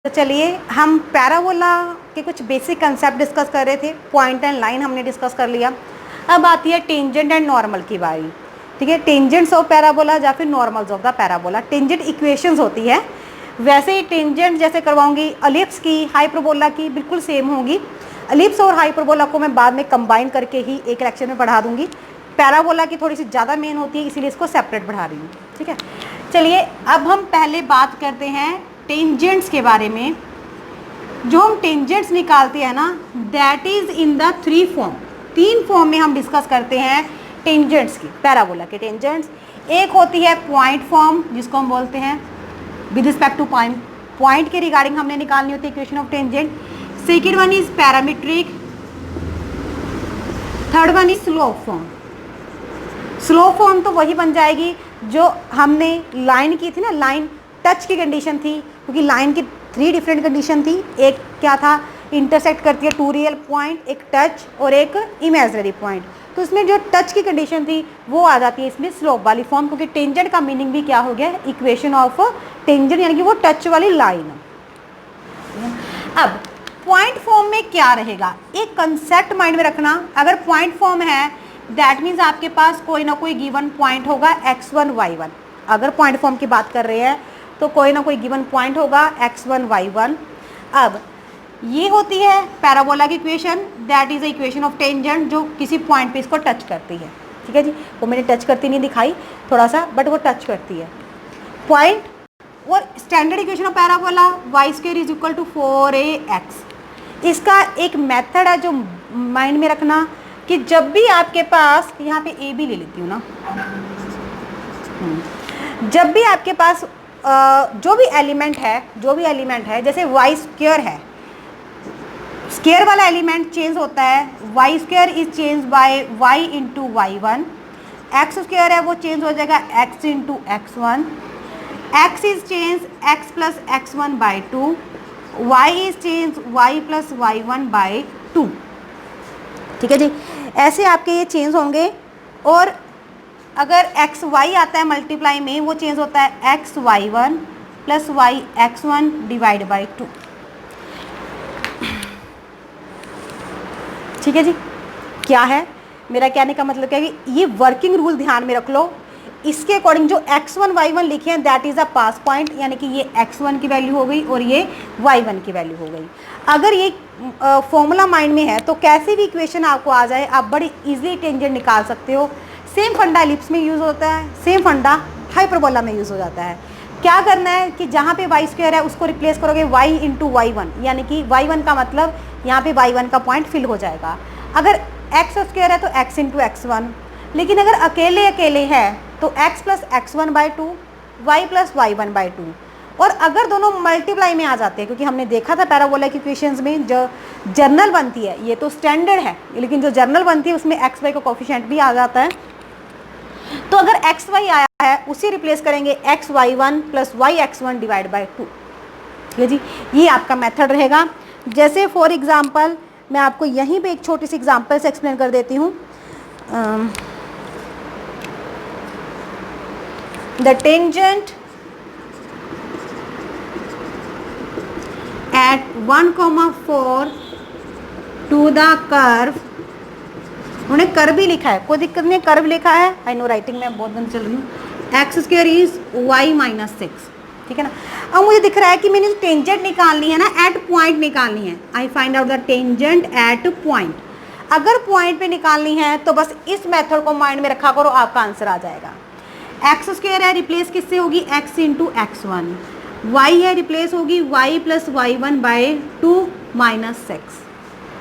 तो चलिए हम पैराबोला के कुछ बेसिक कंसेप्ट डिस्कस कर रहे थे। पॉइंट एंड लाइन हमने डिस्कस कर लिया। अब आती है टेंजेंट एंड नॉर्मल की बारी। ठीक है, टेंजेंट्स ऑफ पैराबोला या फिर normals of the parabola. Tangent equations होती है, वैसे ही टेंजेंट जैसे करवाऊंगी एलिप्स की, हाइपरबोला की बिल्कुल सेम होगी। एलिप्स और हाइपरबोला को मैं बाद में कंबाइन करके ही एक लेक्चर में पढ़ा दूंगी। पैराबोला की थोड़ी सी ज़्यादा मेन होती है, इसीलिए इसको सेपरेट पढ़ा रही हूँ। ठीक है, चलिए अब हम पहले बात करते हैं टेंजेंट्स के बारे में। जो हम टेंजेंट्स निकालते हैं ना, that is in the three form. तीन फॉर्म में हम डिस्कस करते हैं टेंजेंट्स की, पैराबोला के टेंजेंट्स। एक होती है पॉइंट फॉर्म, जिसको हम बोलते हैं विद रिस्पेक्ट टू पॉइंट के रिगार्डिंग हमने निकालनी होती है equation of tangent. Second one is parametric. Third one is slope form. Slope form तो वही बन जाएगी जो हमने लाइन की थी ना, लाइन टच की कंडीशन थी, क्योंकि लाइन की थ्री डिफरेंट कंडीशन थी। एक क्या था, इंटरसेक्ट करती है टू रियल पॉइंट, एक टच और एक इमेजिनरी पॉइंट। तो इसमें जो टच की कंडीशन थी वो आ जाती है इसमें स्लोप वाली फॉर्म, क्योंकि टेंजेंट का मीनिंग भी क्या हो गया, इक्वेशन ऑफ टेंजेंट, यानी कि वो टच वाली लाइन। अब पॉइंट फॉर्म में क्या रहेगा, एक कंसेप्ट माइंड में रखना। अगर पॉइंट फॉर्म है दैट मीन्स आपके पास कोई ना कोई गिवन पॉइंट होगा x1 y1। अगर पॉइंट फॉर्म की बात कर रहे हैं तो कोई ना कोई गिवन पॉइंट होगा x1 y1। अब ये होती है पैराबोला की equation, that is the equation of tangent, जो किसी पॉइंट पे इसको टच करती है। ठीक है जी, वो मैंने टच करती नहीं दिखाई थोड़ा सा, बट वो टच करती है पॉइंट। और standard equation of parabola y² is equal to 4ax। इसका एक मेथड है जो माइंड में रखना, कि जब भी आपके पास, यहाँ पे ए भी ले लेती हूँ ना, जब भी आपके पास जो भी एलिमेंट है, जैसे y² है, स्क्वायर वाला एलिमेंट चेंज होता है, y² is change bye y into y1। x² है वो चेंज हो जाएगा x into x1। x is change x plus x1 by 2। y is change y plus y1 by 2। ठीक है जी, ऐसे आपके ये चेंज होंगे। और अगर एक्स वाई आता है मल्टीप्लाई में, वो चेंज होता है X Y one plus Y X one divide by 2। ठीक है जी, क्या है मेरा कहने का मतलब, क्या है कि ये वर्किंग रूल ध्यान में रख लो। इसके अकॉर्डिंग जो x1 y1 लिखे हैं that is a pass point, यानी कि ये x1 की वैल्यू हो गई और ये y1 की वैल्यू हो गई। अगर ये फॉर्मूला माइंड में है तो कैसी भी इक्वेशन आपको आ जाए आप बड़ी इजीली टेंजेंट निकाल सकते हो। सेम फंडा एलिप्स में यूज़ होता है, सेम फंडा हाइपरबोला में यूज़ हो जाता है। क्या करना है कि जहाँ पे y² है उसको रिप्लेस करोगे y इंटू y1, यानी कि y1 का मतलब यहाँ पे y1 का पॉइंट फिल हो जाएगा। अगर x² है तो x इंटू x1, लेकिन अगर अकेले अकेले है तो x plus x1 by 2, y plus y1 by 2। और अगर दोनों मल्टीप्लाई में आ जाते हैं, क्योंकि हमने देखा था पैराबोला की इक्वेशंस में जो जर्नल बनती है, ये तो स्टैंडर्ड है, लेकिन जो जर्नल बनती है उसमें x y का कोफिशिएंट भी आ जाता है। तो अगर x y आया है उसे रिप्लेस करेंगे x y1 plus y x1 divide by 2। ठीक है जी, ये आपका मेथड रहेगा। जैसे फॉर एग्जाम्पल मैं आपको यहीं पे एक छोटी सी एग्जाम्पल से एक्सप्लेन कर देती हूँ। The tangent at 1,4 to the curve, उन्होंने कर्व भी लिखा है, कोई दिक्कत नहीं, कर्व लिखा है। आई नो राइटिंग में बहुत दिन चल रही हूँ। x² is y minus 6। ठीक है ना, अब मुझे दिख रहा है कि मैंने टेंजेंट निकालनी है ना, एट पॉइंट निकालनी है। I find out the tangent at point. अगर पॉइंट पे निकालनी है तो बस इस मेथड को माइंड में रखा करो, आपका आंसर आ जाएगा। x² है रिप्लेस किससे होगी, x इंटू x1। y है रिप्लेस होगी y plus y1 by 2 minus 6।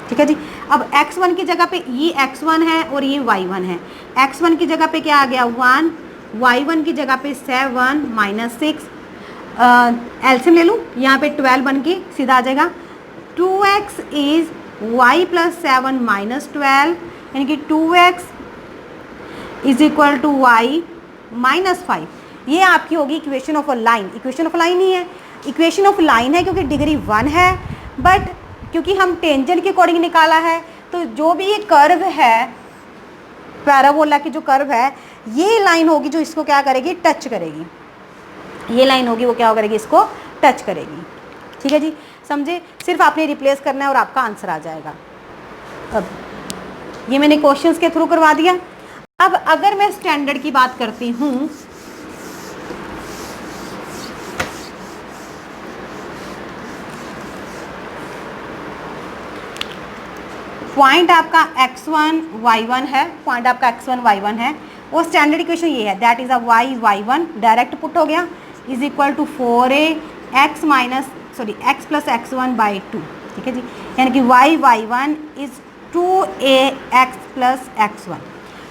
ठीक है जी, अब x1 की जगह पे ये x1 है और ये y1 है। x1 की जगह पे क्या आ गया 1, y1 की जगह पे 7 माइनस 6। एलसीएम ले लूँ, यहाँ पे 12 बन के सीधा आ जाएगा। 2x is y plus 7 minus 12, यानी कि 2x is equal to y minus 5। ये आपकी होगी equation of a line. Equation of line ही है, इक्वेशन ऑफ लाइन है क्योंकि डिग्री 1 है, बट क्योंकि हम टेंजेंट के अकॉर्डिंग निकाला है तो जो भी ये कर्व है पैराबोला की, जो कर्व है, ये लाइन होगी जो इसको क्या करेगी, टच करेगी। ये लाइन होगी वो क्या करेगी, इसको टच करेगी। ठीक है जी, समझे? सिर्फ आपने रिप्लेस करना है और आपका आंसर आ जाएगा। अब ये मैंने क्वेश्चंस के थ्रू करवा दिया। अब अगर मैं स्टैंडर्ड की बात करती हूँ, पॉइंट आपका x1 y1 है, पॉइंट आपका x1 y1 है, और स्टैंडर्ड इक्वेशन ये है, that is a y1 direct put हो गया is equal to 4ax x plus x1 by 2। ठीक है जी, यानी कि y1 is 2ax plus x1।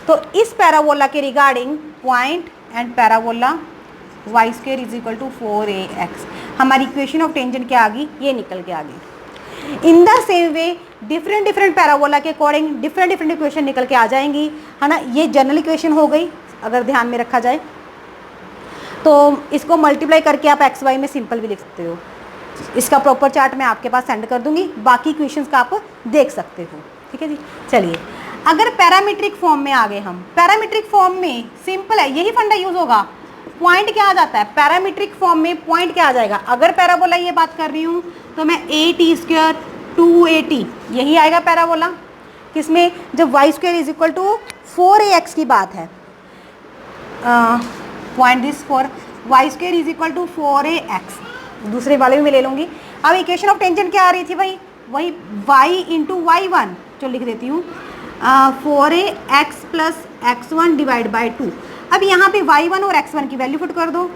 तो इस पैराबोला के regarding point and parabola y square is equal to 4ax, हमारी इक्वेशन ऑफ टेंजेंट क्या आ गई, ये निकल के आ गई। In the same way different parabola के अकॉर्डिंग डिफरेंट इक्वेशन निकल के आ जाएंगी, है ना। ये जनरल इक्वेशन हो गई, अगर ध्यान में रखा जाए तो इसको मल्टीप्लाई करके आप एक्स वाई में सिंपल भी लिख सकते हो। इसका प्रॉपर चार्ट मैं आपके पास सेंड कर दूंगी, बाकी इक्वेशंस का आप देख सकते हो। ठीक है जी, चलिए अगर पैरामीट्रिक फॉर्म में आ गए हम, पैरामीट्रिक फॉर्म में सिंपल है, यही फंडा यूज होगा। पॉइंट क्या आ जाता है पैरामीट्रिक फॉर्म में, पॉइंट क्या आ जाएगा, अगर पैराबोला ये बात कर रही हूँ तो मैं ए टी स्क्वायर 2at यही आएगा पैराबोला, किसमें, जब y square is equal to 4ax की बात है। Point this for y square is equal to 4ax, दूसरे वाले भी मैं ले लूँगी। अब इक्वेशन ऑफ टेंजेंट क्या आ रही थी भाई, वही y इंटू y1, जो लिख देती हूँ 4ax plus x1 divide by 2। अब यहाँ पे y1 और x1 की वैल्यू पुट कर दो,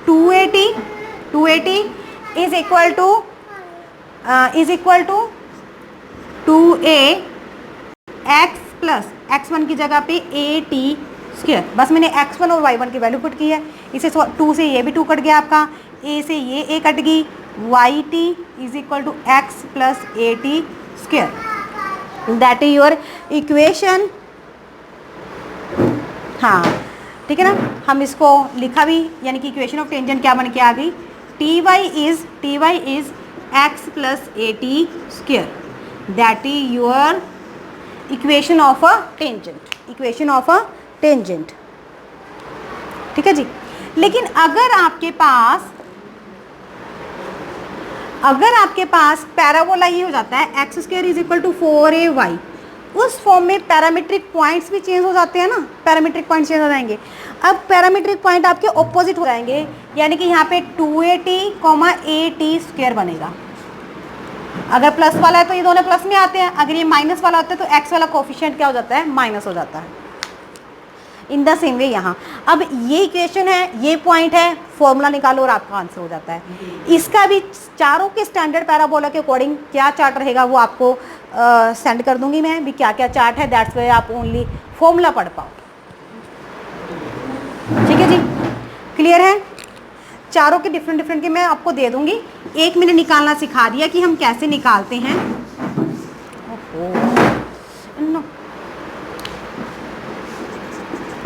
280 is equal to 2ax plus x1 की जगह पे at स्क्वायर। बस मैंने x1 और y1 की वैल्यू पुट की है, इसे 2 से ये भी 2 कट गया आपका, a से ये a कट गई, yt is equal to x plus at square, that is your equation. हाँ ठीक है ना, हम इसको लिखा भी, यानी कि इक्वेशन ऑफ टेंजेंट क्या बन के आ गई, ty is x plus at square, that is your equation of a tangent, equation of a tangent. ठीक है जी, लेकिन अगर आपके पास पैराबोला ये हो जाता है X square is equal to 4ay, उस फॉर्म में पैरामीट्रिक पॉइंट्स भी चेंज हो जाते हैं ना, पैरामीट्रिक पॉइंट चेंज हो जाएंगे। अब पैरामीट्रिक पॉइंट आपके ऑपोजिट हो जाएंगे, यानी कि यहाँ पे 2at, at स्क्वायर बनेगा। अगर प्लस वाला है तो ये दोनों प्लस में आते हैं, अगर ये माइनस वाला होता है तो एक्स वाला कोफिशिएंट क्या हो जाता है, माइनस हो जाता है। इन द सेम वे यहाँ, अब ये इक्वेशन है, ये पॉइंट है, फॉर्मूला निकालो और आपका आंसर हो जाता है। इसका भी चारों के स्टैंडर्ड पैराबोला के अकॉर्डिंग क्या चार्ट रहेगा वो आपको सेंड कर दूंगी मैं भी, क्या क्या चार्ट है, दैट्स वे आप ओनली फॉर्मूला पढ़ पाओ। ठीक है जी, क्लियर है। चारों के डिफरेंट के मैं आपको दे दूंगी, एक मैंने निकालना सिखा दिया कि हम कैसे निकालते हैं।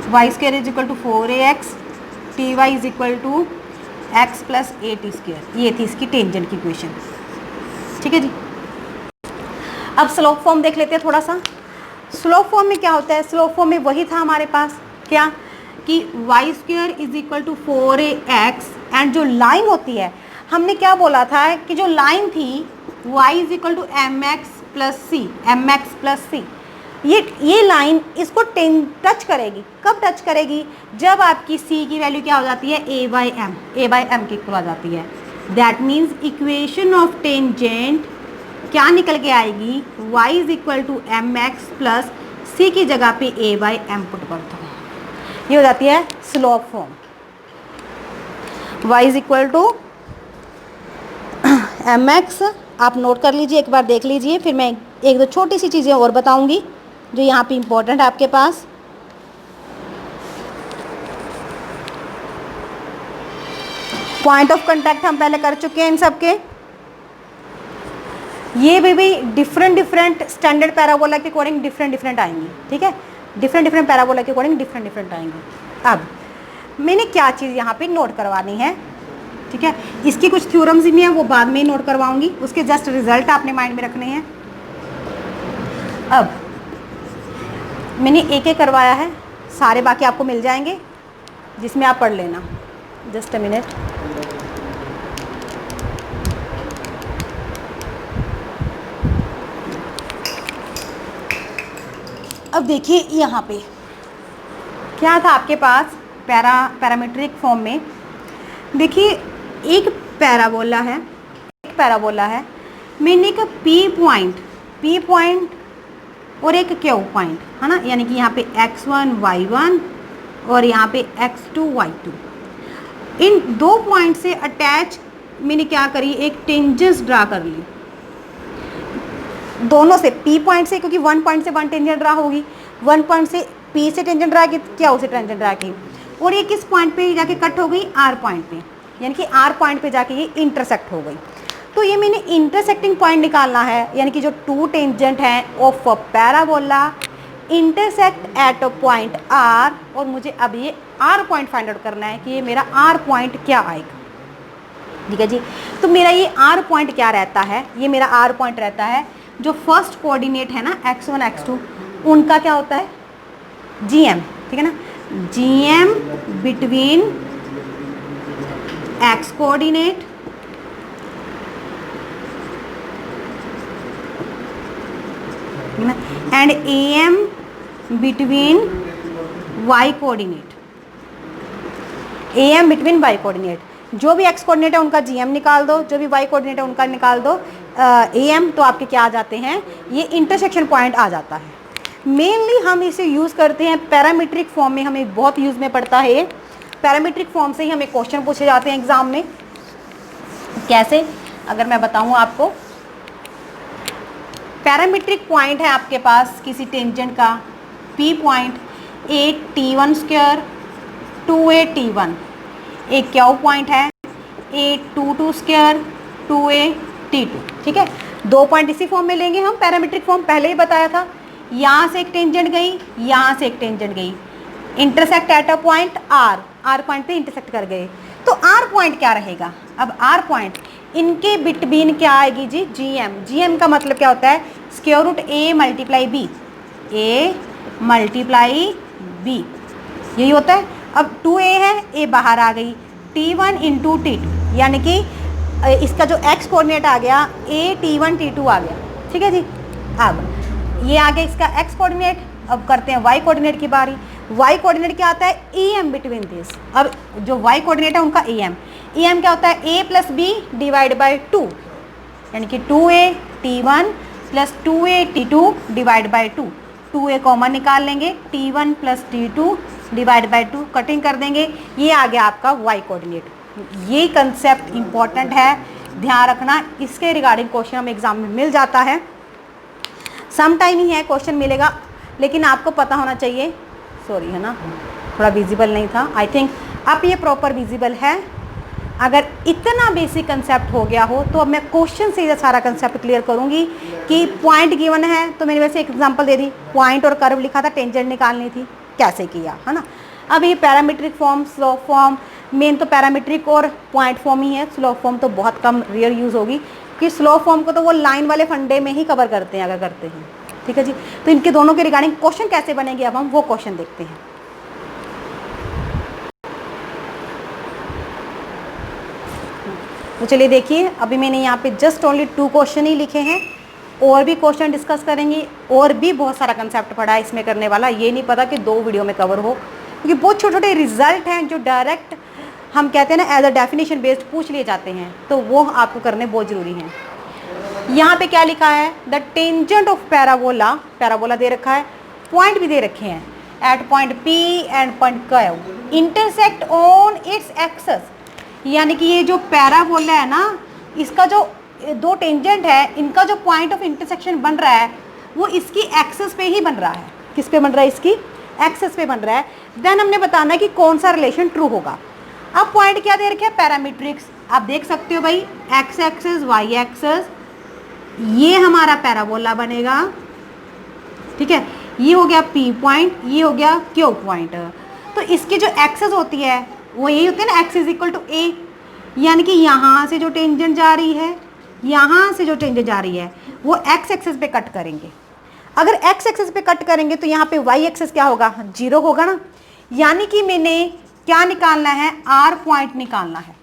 y square is equal to 4ax, ty is equal to x plus at square, ये थी इसकी टेंजेंट की इक्वेशन। ठीक है जी, अब स्लोप फॉर्म देख लेते हैं थोड़ा सा। स्लोप फॉर्म में क्या होता है, स्लोप फॉर्म में वही था हमारे पास, क्या कि y square is equal to 4ax, and जो लाइन होती है, हमने क्या बोला था कि जो लाइन थी y is equal to mx plus c, ये लाइन इसको टच करेगी। कब टच करेगी, जब आपकी c की वैल्यू क्या हो जाती है, a बाई एम की इक्वल आ जाती है। That means equation of tangent क्या निकल के आएगी, y is equal to mx plus c की जगह पे a बाई एम पुट कर दो, ये हो जाती है slope form. y is equal to mx, आप नोट कर लीजिए, एक बार देख लीजिए, फिर मैं एक दो छोटी सी चीज़ें और बताऊंगी जो यहाँ पे इम्पोर्टेंट है आपके पास। पॉइंट ऑफ कांटेक्ट हम पहले कर चुके हैं इन सब के, ये भी डिफरेंट स्टैंडर्ड पैराबोला के अकॉर्डिंग डिफरेंट आएंगी। ठीक है, डिफरेंट पैराबोला के अकॉर्डिंग डिफरेंट आएंगे। अब मैंने क्या चीज़ यहाँ पे नोट करवानी है, ठीक है, इसकी कुछ थ्योरम्स भी हैं वो बाद में ही नोट करवाऊंगी, उसके जस्ट रिजल्ट आपने माइंड में रखने हैं। अब मैंने एक करवाया है, सारे बाकी आपको मिल जाएंगे जिसमें आप पढ़ लेना। जस्ट अ मिनट, अब देखिए यहाँ पे क्या था आपके पास पैरामीट्रिक फॉर्म में। देखिए एक पैराबोला है, मैंने एक पी पॉइंट और एक क्यू पॉइंट है ना, यानी कि यहाँ पे x1 y1 और यहाँ पे x2 y2, इन दो पॉइंट से अटैच मैंने क्या करी, एक टेंजेंस ड्रा कर ली दोनों से, पी पॉइंट से, क्योंकि वन पॉइंट से वन टेंजेंट ड्रा होगी, वन पॉइंट से पी से टेंजेंट ड्रा की, क्या से टेंजेंट ड्रा की, और ये किस पॉइंट पे जाके कट हो गई, आर पॉइंट पे, यानी कि आर पॉइंट पे जाके ये इंटरसेक्ट हो गई। तो ये मैंने इंटरसेक्टिंग पॉइंट निकालना है, यानी कि जो टू टेंजेंट हैं of parabola intersect at a point R, और मुझे अब ये आर पॉइंट फाइंड आउट करना है कि ये मेरा आर पॉइंट क्या आएगा। ठीक है जी, तो मेरा ये आर पॉइंट क्या रहता है, ये मेरा आर पॉइंट रहता है जो फर्स्ट कोऑर्डिनेट है ना x1 x2, उनका क्या होता है GM, ठीक है ना, GM between x coordinate and AM between y coordinate, AM between y coordinate, जो भी x कोऑर्डिनेट है उनका GM निकाल दो, जो भी y कोऑर्डिनेट है उनका निकाल दो AM, तो आपके क्या आ जाते हैं, ये इंटरसेक्शन पॉइंट आ जाता है। मेनली हम इसे यूज़ करते हैं पैरामीट्रिक फॉर्म में, हमें बहुत यूज़ में पड़ता है। पैरामीट्रिक फॉर्म से ही हमें क्वेश्चन पूछे जाते हैं एग्जाम में। कैसे, अगर मैं बताऊं आपको, पैरामीट्रिक पॉइंट है आपके पास किसी टेंजेंट का, P point A_T1 square 2A_T1, एक क्यू पॉइंट है A_22 स्क्वायर 2A_T2, ठीक है। दो पॉइंट इसी फॉर्म में लेंगे हम, पैरामीट्रिक फॉर्म पहले ही बताया था। यहाँ से एक टेंजेंट गई, यहाँ से एक टेंजेंट गई, intersect at a point R point पे इंटरसेक्ट कर गए, तो आर पॉइंट क्या रहेगा। अब आर पॉइंट इनके बिटवीन क्या आएगी जी, GM का मतलब क्या होता है, square root A multiply B, यही होता है। अब 2A है, A बाहर आ गई, T1 इंटू T2, यानी कि इसका जो x कोऑर्डिनेट आ गया A_T1 T2 आ गया, ठीक है जी। अब ये आ गया इसका x कोऑर्डिनेट, अब करते हैं y कोऑर्डिनेट की बारी। y कोऑर्डिनेट क्या आता है, EM बिटवीन दिस। अब जो y कोऑर्डिनेट है उनका EM क्या होता है, A plus B divide by 2, यानी कि 2A_T1 plus 2A_T2 divide by 2, 2A common निकाल लेंगे, T1 plus T2 divide by 2, cutting कर देंगे, ये आ गया आपका y कोऑर्डिनेट। ये कंसेप्ट इंपॉर्टेंट है, ध्यान रखना, इसके रिगार्डिंग क्वेश्चन हमें एग्जाम में मिल जाता है, सम टाइम ही है क्वेश्चन मिलेगा, लेकिन आपको पता होना चाहिए। सॉरी है ना, थोड़ा विजिबल नहीं था, आई थिंक अब ये प्रॉपर विजिबल है। अगर इतना बेसिक कंसेप्ट हो गया हो तो अब मैं क्वेश्चन से ये सारा कंसेप्ट क्लियर करूंगी कि पॉइंट गिवन है, तो मैंने वैसे एक एग्जांपल दे दी, पॉइंट और कर्व लिखा था, टेंजेंट निकालनी थी, कैसे किया है ना। अब ये parametric form, slope form, main तो पैरामीट्रिक और पॉइंट फॉर्म ही है, स्लोप फॉर्म तो बहुत कम रेयर यूज़ होगी, कि स्लोप फॉर्म को तो वो लाइन वाले फंडे में ही कवर करते हैं अगर करते हैं, ठीक है जी। तो इनके दोनों के रिगार्डिंग क्वेश्चन कैसे बनेंगे, अब हम वो क्वेश्चन देखते हैं। तो चलिए देखिए, अभी मैंने यहाँ पे जस्ट ओनली 2 क्वेश्चन ही लिखे हैं, और भी क्वेश्चन डिस्कस करेंगे, और भी बहुत सारा कंसेप्ट पढ़ा है इसमें करने वाला, ये नहीं पता कि 2 वीडियो में कवर हो, क्योंकि बहुत छोटे छोटे रिजल्ट हैं जो डायरेक्ट हम कहते हैं ना एज अ डेफिनेशन बेस्ड पूछ लिए जाते हैं, तो वो आपको करने बहुत ज़रूरी हैं। यहाँ पे क्या लिखा है, द टेंजेंट ऑफ पैराबोला दे रखा है, पॉइंट भी दे रखे हैं, at point P and point Q intersect on its axes, यानी कि ये जो पैराबोला है ना, इसका जो 2 टेंजेंट है, इनका जो पॉइंट ऑफ इंटरसेक्शन बन रहा है वो इसकी एक्सेस पे ही बन रहा है। किस पे बन रहा है, इसकी एक्सेस पे बन रहा है। देन हमने बताना है कि कौन सा रिलेशन ट्रू होगा। अब पॉइंट क्या दे रखे हैं, पैरामीट्रिक्स, आप देख सकते हो भाई, एक्स एक्सेस वाई एक्सेस, ये हमारा पैराबोला बनेगा, ठीक है, ये हो गया P पॉइंट, ये हो गया Q पॉइंट। तो इसकी जो एक्सेस होती है वो यही होती है ना, x is equal to A, यानी कि यहाँ से जो टेंजेंट जा रही है, यहाँ से जो टेंजेंट जा रही है वो x एक्सेस पे कट करेंगे। अगर x एक्सेस पे कट करेंगे तो यहाँ पे y एक्सेस क्या होगा, 0 होगा ना, यानी कि मैंने क्या निकालना है, R पॉइंट निकालना है।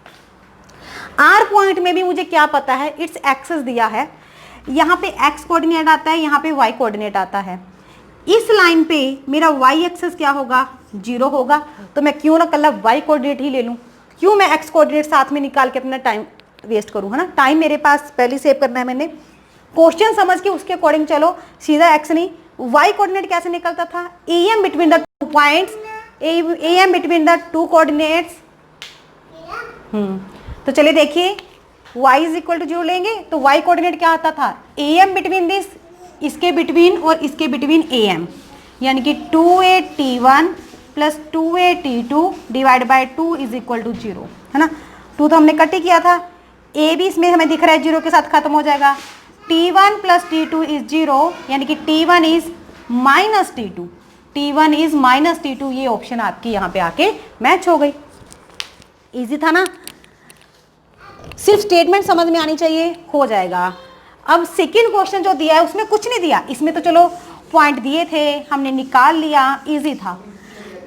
R पॉइंट में भी मुझे क्या पता है, इट्स एक्सेस दिया है, यहाँ पे x कोऑर्डिनेट आता है, यहाँ पे y कोऑर्डिनेट आता है। इस लाइन पे मेरा y एक्सेस क्या होगा, 0 होगा, तो मैं क्यों ना कल y कोऑर्डिनेट ही ले लूँ, क्यों मैं x कोऑर्डिनेट साथ में निकाल के अपना टाइम वेस्ट करूँ, है ना। टाइम मेरे पास पहले सेव करना है मैंने, क्वेश्चन समझ के उसके अकॉर्डिंग चलो, सीधा x नहीं। y कोऑर्डिनेट कैसे निकलता था, am between the 2 points, am between the 2 coordinates. तो चलिए देखिए, y इज इक्वल टू 0 लेंगे तो y कोऑर्डिनेट क्या आता था, am बिटवीन दिस, इसके बिटवीन और इसके बिटवीन am, यानी कि 2a_t1 plus 2a_t2 divide by 2 is equal to 0, है ना। 2 तो हमने कट ही किया था, a भी इसमें हमें दिख रहा है 0 के साथ खत्म हो जाएगा, t1 प्लस t2 इज 0, यानी कि t1 is minus t2, t1 is minus t2, ये ऑप्शन आपकी यहाँ पे आके मैच हो गई। इजी था ना, सिर्फ स्टेटमेंट समझ में आनी चाहिए, हो जाएगा। अब सेकंड क्वेश्चन जो दिया है उसमें कुछ नहीं दिया, इसमें तो चलो पॉइंट दिए थे, हमने निकाल लिया, इजी था।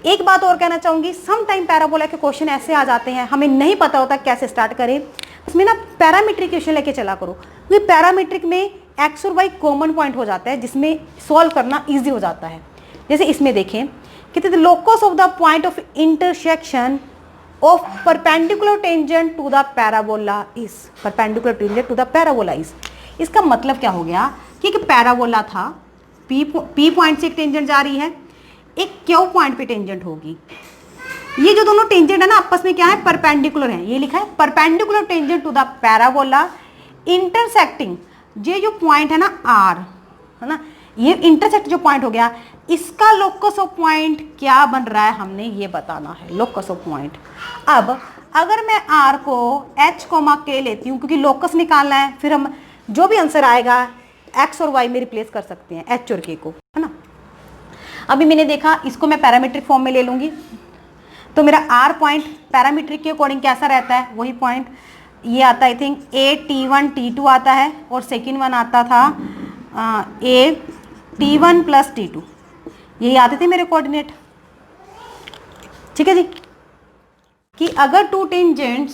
एक बात और कहना चाहूंगी, सम टाइम पैराबोला के क्वेश्चन ऐसे आ जाते हैं, हमें नहीं पता होता कैसे स्टार्ट करें, उसमें ना पैरामीट्रिक क्वेश्चन लेके चला करो, क्योंकि पैरामीट्रिक में एक्स और वाई कॉमन पॉइंट हो जाता है, जिसमें सॉल्व करना ईजी हो जाता है। जैसे इसमें देखें कि the locus of the point of intersection of perpendicular tangent to the parabola is, perpendicular tangent to the parabola is, इसका मतलब क्या हो गया कि एक पैराबोला था, P पॉइंट से एक टेंजेंट जा रही है, एक Q पॉइंट पे टेंजेंट होगी, ये जो दोनों टेंजेंट है ना आपस में क्या है, परपेंडिकुलर है, ये लिखा है perpendicular tangent to the parabola intersecting, ये जो पॉइंट है ना R, है ना, ये इंटरसेक्ट जो पॉइंट हो गया, इसका लोकस ऑफ पॉइंट क्या बन रहा है, हमने ये बताना है, लोकस ऑफ पॉइंट। अब अगर मैं R को H, K लेती हूँ, क्योंकि लोकस निकालना है, फिर हम जो भी आंसर आएगा X और Y में रिप्लेस कर सकते हैं, H और K को, है ना। अभी मैंने देखा, इसको मैं पैरामीट्रिक फॉर्म में ले लूँगी, तो मेरा R पॉइंट पैरामीट्रिक के अकॉर्डिंग कैसा रहता है, वही पॉइंट ये आता है, आई थिंक a_t1 t2 आता है, और सेकेंड वन आता था a_t1 प्लस t2, यही आते थे मेरे कोऑर्डिनेट। ठीक है जी, कि अगर टू टेंजेंट्स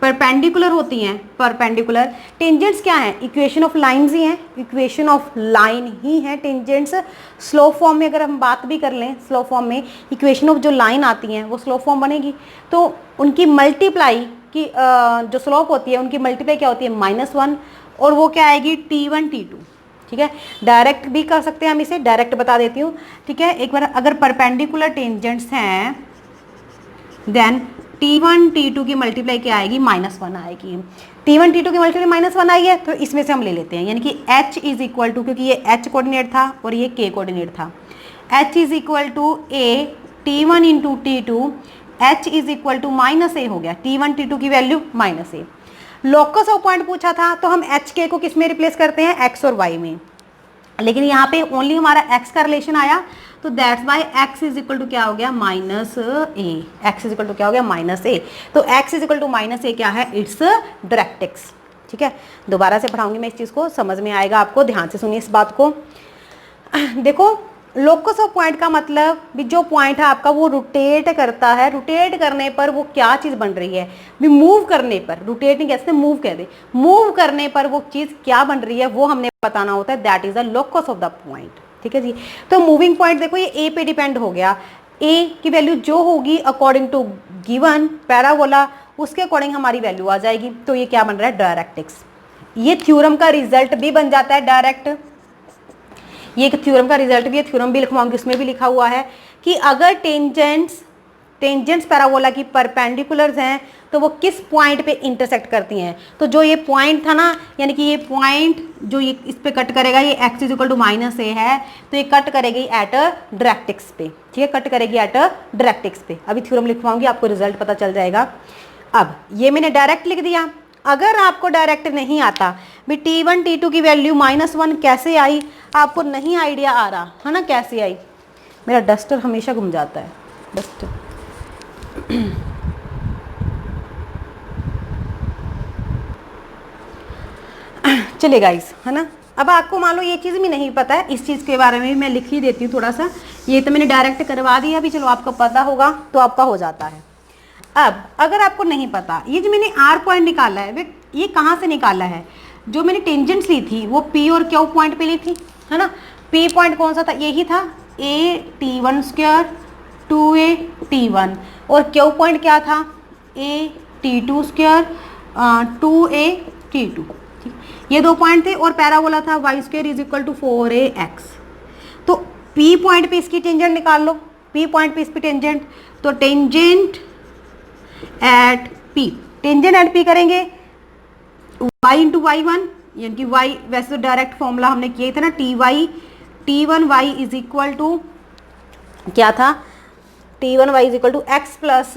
परपेंडिकुलर होती हैं, परपेंडिकुलर टेंजेंट्स क्या हैं, इक्वेशन ऑफ लाइंस ही हैं, इक्वेशन ऑफ लाइन ही है टेंजेंट्स। स्लो फॉर्म में अगर हम बात भी कर लें, स्लो फॉर्म में इक्वेशन ऑफ जो लाइन आती हैं वो स्लो फॉर्म बनेगी, तो उनकी मल्टीप्लाई की जो स्लोप होती है उनकी मल्टीप्लाई क्या होती है, -1, और वो क्या आएगी, t1 t2। ठीक है, डायरेक्ट भी कर सकते हैं हम इसे, डायरेक्ट बता देती हूँ। ठीक है, एक बार अगर परपेंडिकुलर टेंजेंट्स हैं देन t1 t2 की मल्टीप्लाई क्या आएगी, -1 आएगी। t1 t2 की मल्टीप्लाई -1 आई है, तो इसमें से हम ले लेते हैं, यानी कि h इज इक्वल टू, क्योंकि ये h कोऑर्डिनेट था और ये k कोऑर्डिनेट था, h is equal to a t1 into t2, h is equal to -a हो गया, t1 t2 की value -a। Locus of point पूछा था, तो हम एच के को किस में रिप्लेस करते हैं, एक्स और वाई में, लेकिन यहाँ पे ओनली हमारा एक्स का रिलेशन आया, तो that's why x is equal to क्या हो गया, -a, x is equal to क्या हो गया, -a, तो x is equal to -a क्या है, इट्स डायरेक्ट एक्स। ठीक है, दोबारा से पढ़ाऊंगी मैं इस चीज़ को, समझ में आएगा आपको, ध्यान से सुनिए इस बात को। देखो, लोकस ऑफ पॉइंट का मतलब भी जो पॉइंट है आपका वो रोटेट करता है, रोटेट करने पर वो क्या चीज़ बन रही है, भी मूव करने पर, रोटेटिंग कैसे, मूव कह दे, मूव करने पर वो चीज़ क्या बन रही है वो हमने बताना होता है, that is the locus of the point. ठीक है जी, तो मूविंग पॉइंट देखो ये ए पे डिपेंड हो गया, ए की वैल्यू जो होगी अकॉर्डिंग टू गिवन पैराबोला, उसके अकॉर्डिंग हमारी वैल्यू आ जाएगी, तो ये क्या बन रहा है, डायरेक्ट एक्स। ये थ्योरम का रिजल्ट भी बन जाता है डायरेक्ट, ये एक थ्योरम का रिजल्ट भी है, थ्योरम भी लिखवाऊंगी, उसमें भी लिखा हुआ है कि अगर टेंजेंट्स पैराबोला की परपेंडिकुलर्स हैं तो वो किस पॉइंट पे इंटरसेक्ट करती हैं, तो जो ये पॉइंट था ना, यानी कि ये पॉइंट जो ये इस पे कट करेगा, ये x is equal to -a है, तो ये कट करेगी एट अ डायरेक्ट एक्स पे। ठीक है, कट करेगी एट अ डायरेक्ट एक्स पे। अभी थ्योरम लिखवाऊंगी, आपको रिजल्ट पता चल जाएगा। अब ये मैंने डायरेक्ट लिख दिया, अगर आपको डायरेक्ट नहीं आता भी t1 t2 की वैल्यू -1 कैसे आई, आपको नहीं आइडिया आ रहा है ना कैसे आई, मेरा डस्टर हमेशा घूम जाता है, डस्टर। चलिए गाइस, है ना, अब आपको मान लो ये चीज़ भी नहीं पता है, इस चीज़ के बारे में भी मैं लिख ही देती हूँ थोड़ा सा, ये तो मैंने डायरेक्ट करवा दिया, अभी चलो आपको पता होगा तो आपका हो जाता है। अब अगर आपको नहीं पता, ये जो मैंने आर पॉइंट निकाला है ये कहाँ से निकाला है, जो मैंने टेंजेंट्स ली थी वो पी और क्यू पॉइंट पे ली थी, है ना, पी पॉइंट कौन सा था, यही था, ए t one square 2a t1, और क्यू पॉइंट क्या था, ए t to square 2a t2। ये दो पॉइंट थे, और पैराबोला था y square is equal to 4ax। तो P पॉइंट पे इसकी टेंजेंट निकाल लो, P पॉइंट पे इसकी टेंजेंट, तो tangent at P, tangent at P करेंगे y इंटू वाई वन, यानी कि y वैसे तो डायरेक्ट फॉर्मूला हमने किया था ना, t1 y is equal to क्या था, t1 y is equal to x plus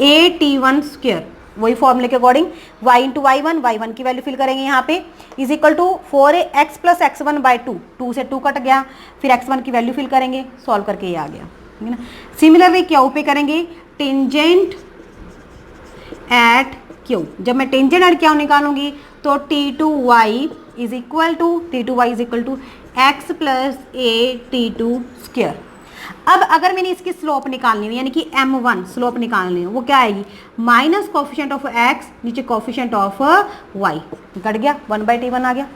a t one square, वही फॉर्मूले के according y into y one की वैल्यू फिल करेंगे यहाँ पे, is equal to 4ax plus x1 by 2 से 2 कट गया, फिर x1 की वैल्यू फिल करेंगे, सॉल्व करके ये आ गया, ठीक है ना। सिमिलरली क्यू पे करेंगे टेंजेंट एट क्यू, जब मैं टेंजेंट एट क्यू निकालूंगी तो t2y is equal to x plus a t two square. अब अगर मैंने इसकी स्लोप निकालनी है, यानी कि m1 स्लोप निकालनी है, वो क्या आएगी, माइनस कॉफिशिएंट ऑफ x नीचे कॉफिशिएंट ऑफ y, कट गया, 1/t1 आ गया।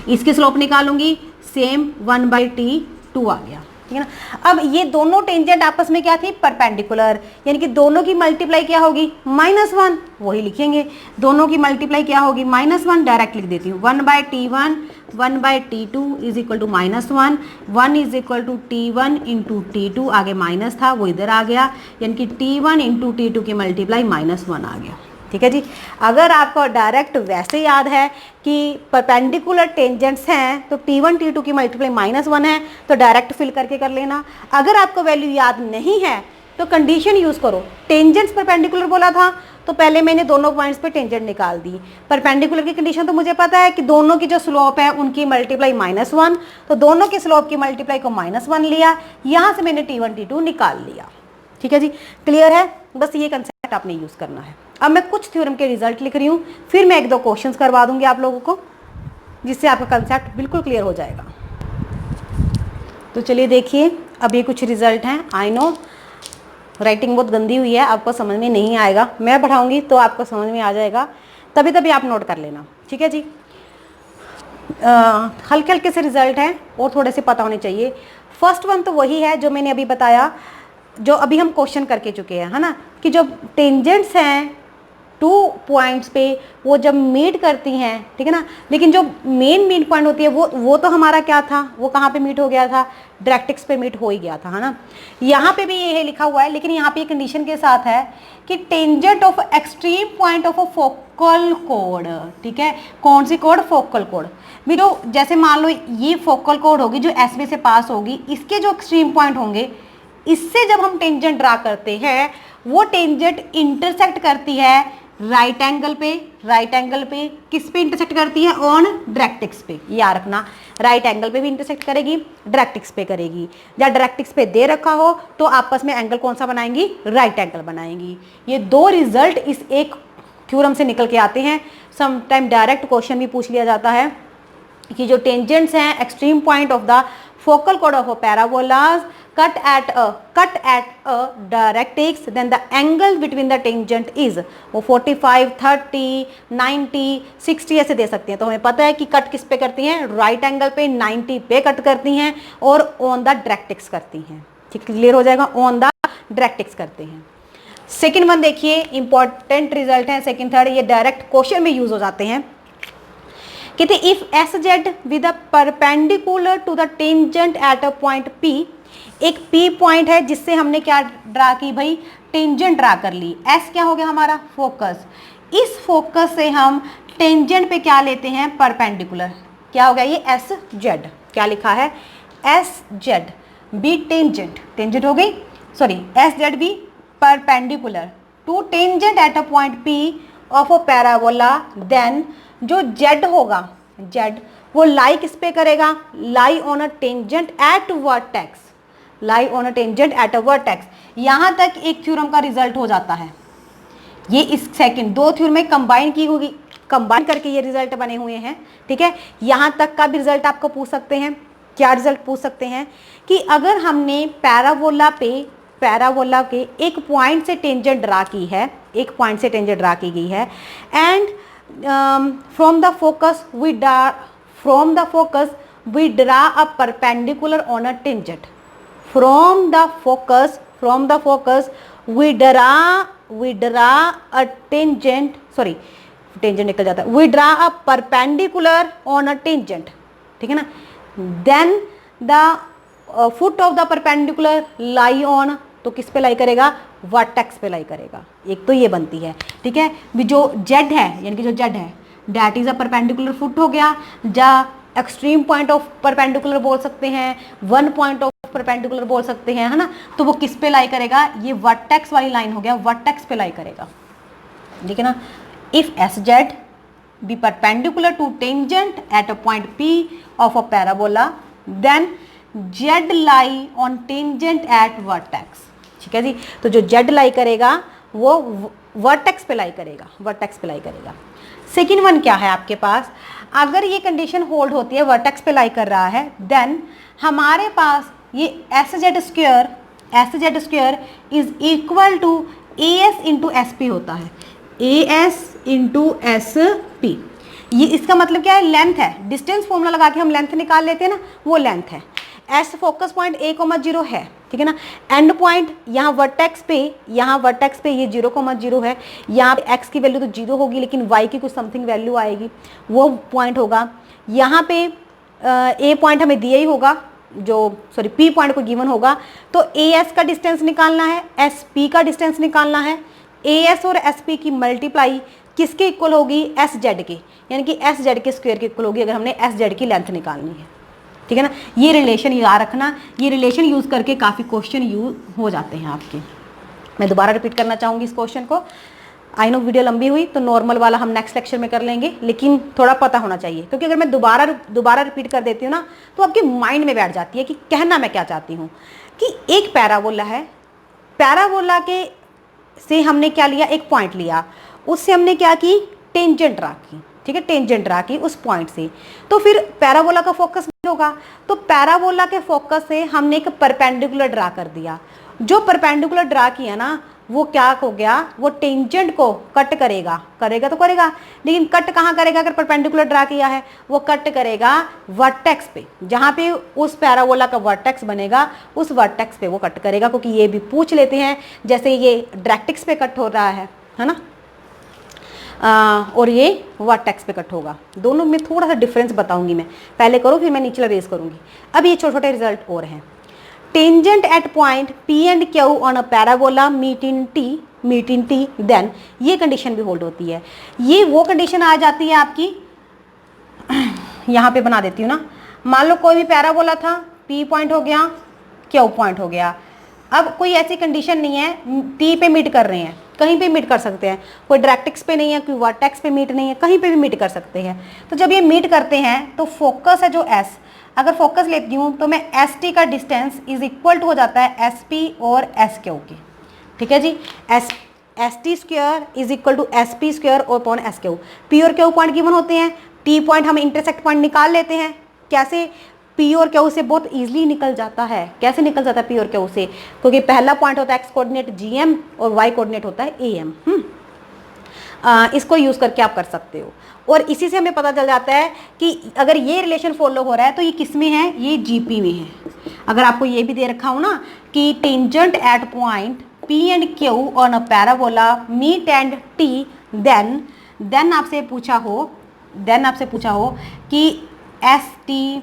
इसकी स्लोप निकालूंगी, सेम 1/t2 आ गया, ठीक है ना। अब ये दोनों टेंजेंट आपस में क्या थी, परपेंडिकुलर, यानी कि दोनों की मल्टीप्लाई क्या होगी, -1, वही लिखेंगे, दोनों की मल्टीप्लाई क्या होगी, -1, डायरेक्ट लिख देती हूँ, 1/t1 1/t2 is equal to -1, 1 is equal to t1 into t2, आगे माइनस था वो इधर आ गया, यानी कि t1 इंटू t2 की मल्टीप्लाई -1 आ गया, ठीक है जी। अगर आपको डायरेक्ट वैसे याद है कि परपेंडिकुलर टेंजेंट्स हैं तो t1 t2 की मल्टीप्लाई -1 है, तो डायरेक्ट फिल करके कर लेना। अगर आपको वैल्यू याद नहीं है तो कंडीशन यूज़ करो, टेंजेंट्स परपेंडिकुलर बोला था तो पहले मैंने दोनों पॉइंट्स पे टेंजेंट निकाल दी, परपेंडिकुलर की कंडीशन तो मुझे पता है कि दोनों की जो स्लोप है उनकी मल्टीप्लाई -1, तो दोनों की स्लोप की मल्टीप्लाई को -1 लिया, यहाँ से मैंने t1 t2 निकाल लिया, ठीक है जी। क्लियर है, बस ये कंसेप्ट आपने यूज़ करना है। अब मैं कुछ थ्योरम के रिजल्ट लिख रही हूँ, फिर मैं 1-2 क्वेश्चंस करवा दूंगी आप लोगों को, जिससे आपका कंसेप्ट बिल्कुल क्लियर हो जाएगा। तो चलिए देखिए, अब ये कुछ रिजल्ट हैं। आई नो राइटिंग बहुत गंदी हुई है, आपको समझ में नहीं आएगा, मैं पढ़ाऊंगी तो आपको समझ में आ जाएगा, तभी तभी आप नोट कर लेना, ठीक है जी। हल्के हल्के से रिजल्ट हैं और थोड़े से पता होने चाहिए। फर्स्ट वन तो वही है जो मैंने अभी बताया, जो अभी हम क्वेश्चन करके चुके हैं, है ना, कि जो टेंजेंट्स हैं 2 पॉइंट्स पे वो जब मीट करती हैं, ठीक है ना, लेकिन जो मेन मीट पॉइंट होती है वो तो हमारा क्या था, वो कहाँ पे मीट हो गया था, डायरेक्ट्रिक्स पे मीट हो ही गया था, है ना। यहाँ पे भी ये लिखा हुआ है, लेकिन यहाँ पे कंडीशन के साथ है कि tangent of extreme point of a focal code, ठीक है, कौन सी कोड, फोकल कोड। मेरे जैसे मान लो ये फोकल कोड होगी जो एस में से पास होगी, इसके जो एक्सट्रीम पॉइंट होंगे, इससे जब हम टेंजेंट ड्रा करते हैं वो टेंजेंट इंटरसेक्ट करती है राइट एंगल पे किस पे इंटरसेक्ट करती है, ऑन डायरेक्ट्रिक्स पे, याद रखना, राइट एंगल पे भी इंटरसेक्ट करेगी, डायरेक्ट्रिक्स पे करेगी। जब डायरेक्ट्रिक्स पे दे रखा हो तो आपस में एंगल कौन सा बनाएंगी, राइट एंगल बनाएंगी। ये 2 रिजल्ट इस एक थ्योरम से निकल के आते हैं। समटाइम डायरेक्ट क्वेश्चन भी पूछ लिया जाता है कि जो टेंजेंट्स हैं extreme point of the focal chord of a parabolas cut at a directrix, then the angle between the tangent is, वो 45, 30, 90, 60 ऐसे दे सकते हैं। तो हमें पता है कि कट किस पे करती हैं, राइट एंगल पे 90 पे कट करती हैं और ऑन द डायरेक्ट्रिक्स करती हैं, ठीक, क्लियर हो जाएगा, ऑन द डायरेक्ट्रिक्स करते हैं। सेकेंड वन देखिए, इंपॉर्टेंट रिजल्ट है सेकेंड थर्ड, ये डायरेक्ट क्वेश्चन में यूज हो जाते हैं। कहते if S Z with a perpendicular to the tangent at a point P, एक पी पॉइंट है जिससे हमने क्या ड्रा की भाई, टेंजेंट ड्रा कर ली। एस क्या हो गया हमारा, फोकस। इस फोकस से हम टेंजेंट पे क्या लेते हैं, परपेंडिकुलर, क्या हो गया ये एस जेड, क्या लिखा है, S Z be tangent, tangent हो गई, sorry S Z be perpendicular to tangent at a point P of a parabola, then जो z होगा, z वो लाई किस पे करेगा, lie on a tangent at vertex, lie on a tangent at a vertex. यहाँ तक एक theorem का रिजल्ट हो जाता है। ये इस सेकंड 2 थ्योरम में कंबाइन की होगी, कंबाइन करके ये रिजल्ट बने हुए हैं, ठीक है। यहाँ तक का भी रिजल्ट आपको पूछ सकते हैं, क्या रिजल्ट पूछ सकते हैं कि अगर हमने पैराबोला के एक पॉइंट से टेंजेंट ड्रा की है, एक पॉइंट से टेंजेंट ड्रा की गई है, and from the focus we draw a perpendicular on a tangent from the focus we draw a tangent, sorry tangent निकल जाता है, we draw a perpendicular on a tangent, ठीक है ना, then the foot of the perpendicular lie on, तो किस पे लाई करेगा, वर्टेक्स पे लाई करेगा। एक तो ये बनती है, ठीक है। जो जेड है, यानी कि जो जेड है that is a perpendicular foot हो गया, या एक्सट्रीम पॉइंट ऑफ परपेंडिकुलर बोल सकते हैं, वन पॉइंट ऑफ परपेंडिकुलर बोल सकते हैं, है ना। तो वो किस पे लाई करेगा, ये वर्टेक्स वाली लाइन हो गया, वर्टेक्स पे लाई करेगा, ठीक है ना। If S Z be perpendicular to tangent at a point P of a parabola, then Z lie on tangent at vertex, ठीक है जी। तो जो जेड लाई करेगा वो वर्टेक्स पे लाई करेगा, वर्टेक्स पे लाई करेगा। सेकेंड वन क्या है आपके पास, अगर ये कंडीशन होल्ड होती है, वर्टेक्स पे लाई कर रहा है, देन हमारे पास ये S Z square is equal to A S into S P होता है, A S into S P. ये इसका मतलब क्या है, लेंथ है, डिस्टेंस फॉर्मूला लगा के हम लेंथ निकाल लेते हैं ना, वो लेंथ है। S focus point A comma 0 है, ठीक है ना। एंड पॉइंट यहाँ वर्टेक्स पे ये 0,0 है, यहाँ पे एक्स की वैल्यू तो 0 होगी, लेकिन वाई की कुछ समथिंग वैल्यू आएगी, वो पॉइंट होगा। यहाँ पे ए पॉइंट हमें दिया ही होगा, पी पॉइंट को गिवन होगा, तो ए एस का डिस्टेंस निकालना है, एस पी का डिस्टेंस निकालना है। ए एस और एस पी की मल्टीप्लाई किसके इक्वल होगी, एस जेड के, यानी कि एस जेड के स्क्वायर के इक्वल होगी, अगर हमने एस जेड की लेंथ निकालनी है, ठीक है ना। ये रिलेशन याद रखना, ये रिलेशन यूज़ करके काफ़ी क्वेश्चन यूज हो जाते हैं आपके। मैं दोबारा रिपीट करना चाहूँगी इस क्वेश्चन को, आई नो वीडियो लंबी हुई तो नॉर्मल वाला हम नेक्स्ट लेक्चर में कर लेंगे, लेकिन थोड़ा पता होना चाहिए, क्योंकि अगर मैं दोबारा रिपीट कर देती हूँ ना, तो आपके माइंड में बैठ जाती है कि कहना मैं क्या चाहती हूँ। कि एक पैराबोला है, पैराबोला के से हमने क्या लिया, एक पॉइंट लिया, उससे हमने क्या की, टेंजेंट ड्रा की, ठीक है, टेंजेंट ड्रा की उस पॉइंट से। तो फिर पैराबोला का फोकस होगा, तो पैराबोला के फोकस से हमने एक परपेंडिकुलर ड्रा कर दिया। जो परपेंडिकुलर ड्रा किया ना, वो क्या हो गया, वो टेंजेंट को कट करेगा तो करेगा, लेकिन कट कहाँ करेगा, अगर परपेंडिकुलर ड्रा किया है, वो कट करेगा वर्टेक्स पे, जहाँ पे उस पैराबोला का वर्टेक्स बनेगा, उस वर्टेक्स पे वो कट करेगा। क्योंकि ये भी पूछ लेते हैं, जैसे ये डायरेक्ट्रिक्स पे कट हो रहा है ना, और ये वर्टेक्स पे कट होगा। दोनों में थोड़ा सा डिफरेंस बताऊंगी मैं, पहले करो फिर मैं नीचे रेज करूंगी। अब ये छोटे छोटे रिजल्ट और हैं। Tangent at point P and Q on a parabola meet in T, then ये कंडीशन भी होल्ड होती है। ये वो कंडीशन आ जाती है आपकी, यहाँ पे बना देती हूँ ना, मान लो कोई भी पैराबोला था, पी पॉइंट हो गया, क्यू पॉइंट हो गया। अब कोई ऐसी कंडीशन नहीं है टी पे मीट कर रहे हैं, कहीं पे मीट कर सकते हैं, कोई डायरेक्ट्रिक्स पे नहीं है, कोई वर्टेक्स पे मीट नहीं है, कहीं पे भी मीट कर सकते हैं। तो जब ये मीट करते हैं तो फोकस है जो एस, अगर फोकस लेती हूँ तो मैं एस टी का डिस्टेंस इज इक्वल टू हो जाता है एस पी और एस क्यू के, ठीक है जी। S T square is equal to S P square और अपॉन एस क्यू। पी और क्यू पॉइंट गिवन होते हैं, टी पॉइंट हम इंटरसेक्ट पॉइंट निकाल लेते हैं। कैसे, पी और क्यू से बहुत इजीली निकल जाता है। कैसे निकल जाता है पी और क्यू से, क्योंकि पहला पॉइंट होता है एक्स कोऑर्डिनेट जीएम और वाई कोऑर्डिनेट होता है एएम। इसको यूज़ करके आप कर सकते हो, और इसी से हमें पता चल जाता है कि अगर ये रिलेशन फॉलो हो रहा है तो ये किस में है, ये जीपी में है। अगर आपको ये भी दे रखा हो ना कि tangent at point P and Q on a parabola meet and T, then आपसे पूछा हो कि S T,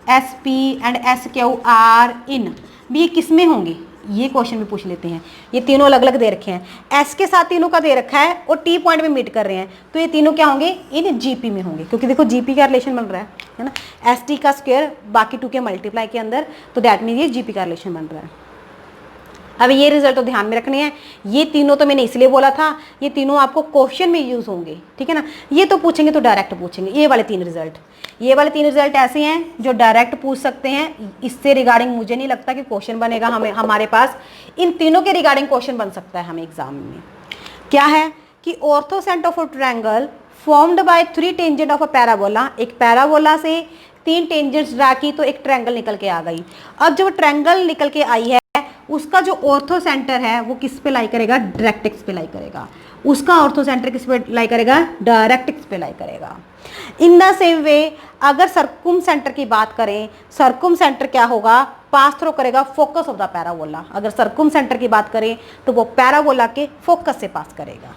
S P and S Q are in, भी ये किस में होंगे, ये क्वेश्चन भी पूछ लेते हैं। ये तीनों अलग अलग दे रखे हैं, एस के साथ तीनों का दे रखा है और टी पॉइंट में मीट कर रहे हैं, तो ये तीनों क्या होंगे, इन जीपी में होंगे। क्योंकि देखो जीपी का रिलेशन बन रहा है ना, एस टी का स्क्वायर बाकी टू के मल्टीप्लाई के अंदर, तो दैट मीन ये जीपी का रिलेशन बन रहा है। अब ये रिजल्ट तो ध्यान में रखने हैं। ये तीनों तो मैंने इसलिए बोला था, ये तीनों आपको क्वेश्चन में यूज होंगे, ठीक है ना। ये तो पूछेंगे तो डायरेक्ट पूछेंगे। ये वाले तीन रिजल्ट ऐसे हैं जो डायरेक्ट पूछ सकते हैं। इससे रिगार्डिंग मुझे नहीं लगता कि क्वेश्चन बनेगा हमारे पास। इन तीनों के रिगार्डिंग क्वेश्चन बन सकता है हमें एग्जाम में। क्या है कि orthocentre of a triangle formed by 3 tangent of a parabola, एक पैराबोला से 3 टेंजेंट्स ड्रा की तो एक ट्रायंगल निकल के आ गई। अब जब ट्रायंगल निकल के आई है उसका जो ऑर्थो सेंटर है वो किस पे लाई करेगा, डायरेक्ट्रिक्स पे लाई करेगा। उसका ऑर्थो सेंटर किस पे लाई करेगा, डायरेक्ट्रिक्स पे लाई करेगा। इन द सेम वे अगर सर्कुम सेंटर की बात करें, सर्कुम सेंटर क्या होगा, पास थ्रू करेगा फोकस ऑफ द पैराबोला। अगर सर्कुम सेंटर की बात करें तो वो पैराबोला के फोकस से पास करेगा।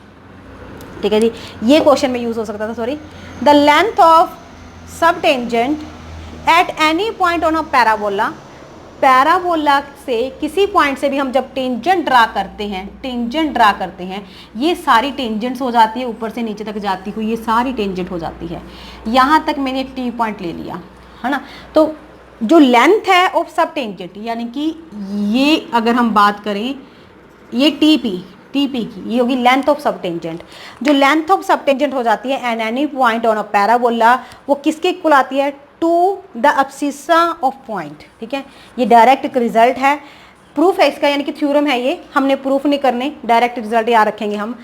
ठीक है जी, ये क्वेश्चन में यूज हो सकता था, sorry. The length of sub tangent at any point on a parabola, parabola से किसी पॉइंट से भी हम जब टेंजेंट ड्रा करते हैं, टेंजेंट ड्रा करते हैं, ये सारी टेंजेंट्स हो जाती है, ऊपर से नीचे तक जाती हुई ये सारी टेंजेंट हो जाती है। यहाँ तक मैंने एक टी पॉइंट ले लिया है ना, तो जो लेंथ है ऑफ सब टेंजेंट, यानी कि ये अगर हम बात करें ये टीपी की, ये होगी लेंथ ऑफ सब टेंजेंट। जो लेंथ ऑफ सब टेंजेंट हो जाती है and any point on a parabola, वो किसके इक्वल आती है, to the abscissa of point. ठीक है, ये डायरेक्ट रिजल्ट है, प्रूफ है इसका, यानी कि थ्योरम है ये, हमने प्रूफ नहीं करने, डायरेक्ट रिजल्ट याद रखेंगे हम।